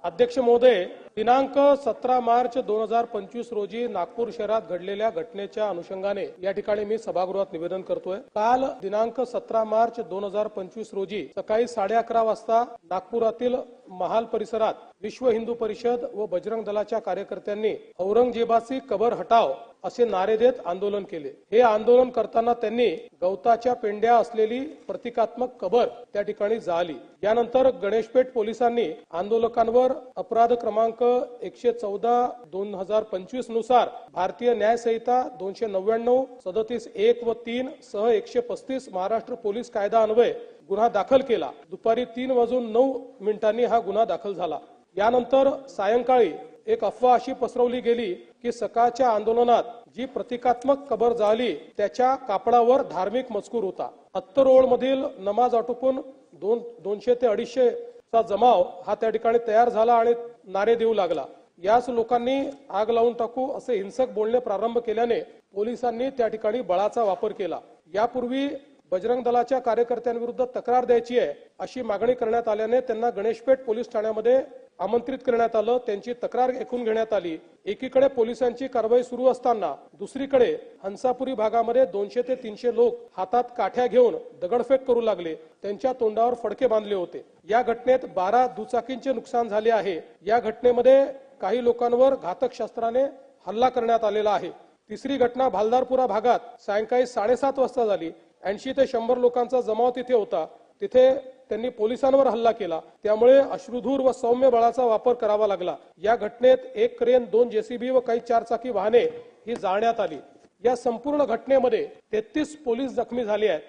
अध्यक्ष महोदय, दिनांक 17 मार्च 2025 रोजी नागपूर शहरात घडलेल्या घटनेच्या अनुषंगाने या ठिकाणी मी सभागृहात निवेदन करतोय। काल दिनांक 17 मार्च 2025 रोजी सकाळी 11:30 वाजता नागपुरातील महाल परिसरात विश्व हिंदू परिषद व बजरंग दलाच्या कार्यकर्त्यांनी औरंगजेबाची कबर हटाव असे नारे देत आंदोलन केले। हे आंदोलन करताना त्यांनी गवताच्या पेंड्या असलेली प्रतिकात्मक कबर त्या ठिकाणी जाळली। यानंतर गणेशपेठ पोलिसांनी आंदोलकांवर अपराध क्रमांक 114/2025 नुसार भारतीय न्याय संहिता 299 37(1) व 3 सह 135 महाराष्ट्र पोलीस कायदा अन्वये गुन्हा दाखल केला। दुपारी 3:09 हा गुन्हा दाखल झाला। यानंतर सायंकाळी एक अफवा अशी पसरवली गेली की सकाळच्या आंदोलनात जी प्रतिकात्मक कबर जाळली त्याच्या कापडावर धार्मिक मजकूर होता। अत्तरोळ मधील नमाज आटोपून 200 ते 250 चा जमाव हा त्या ठिकाणी तयार झाला आणि नारे देऊ लागला। याच लोकांनी आग लावून टाकू असे हिंसक बोलणे प्रारंभ केल्याने पोलिसांनी त्या ठिकाणी बळाचा वापर केला। यापूर्वी बजरंग दलाच्या कार्यकर्त्यांविरुद्ध तक्रार द्यायची आहे अशी मागणी करण्यात आल्याने त्यांना गणेशपेठ पोलीस ठाण्यामध्ये आमंत्रित करण्यात आलं। त्यांची तक्रार ऐकून घेण्यात आली। एकीकडे पोलिसांची कारवाई सुरू असताना दुसरीकडे हंसापुरी भागामध्ये 200 ते 300 लोक हातात काठ्या घेऊन दगडफेक करू लागले। त्यांच्या तोंडावर फडके बांधले होते। या घटनेत 12 दुचाकींचे नुकसान झाले आहे। या घटनेमध्ये काही लोकांवर घातक शस्त्राने हल्ला करण्यात आलेला आहे। तिसरी घटना भालदारपुरा भागात सायंकाळी 7:30 वाजता झाली। 80 ते 100 लोकांचा जमाव तिथे होता। तिथे त्यांनी पोलिसांवर हल्ला केला, त्यामुळे अश्रुधूर व सौम्य बळाचा वापर करावा लागला। या घटनेत एक क्रेन, 2 जेसीबी व काही 4 चाकी वाहने ही जाळण्यात आली। या संपूर्ण घटनेमध्ये 33 पोलीस जखमी झाले आहेत।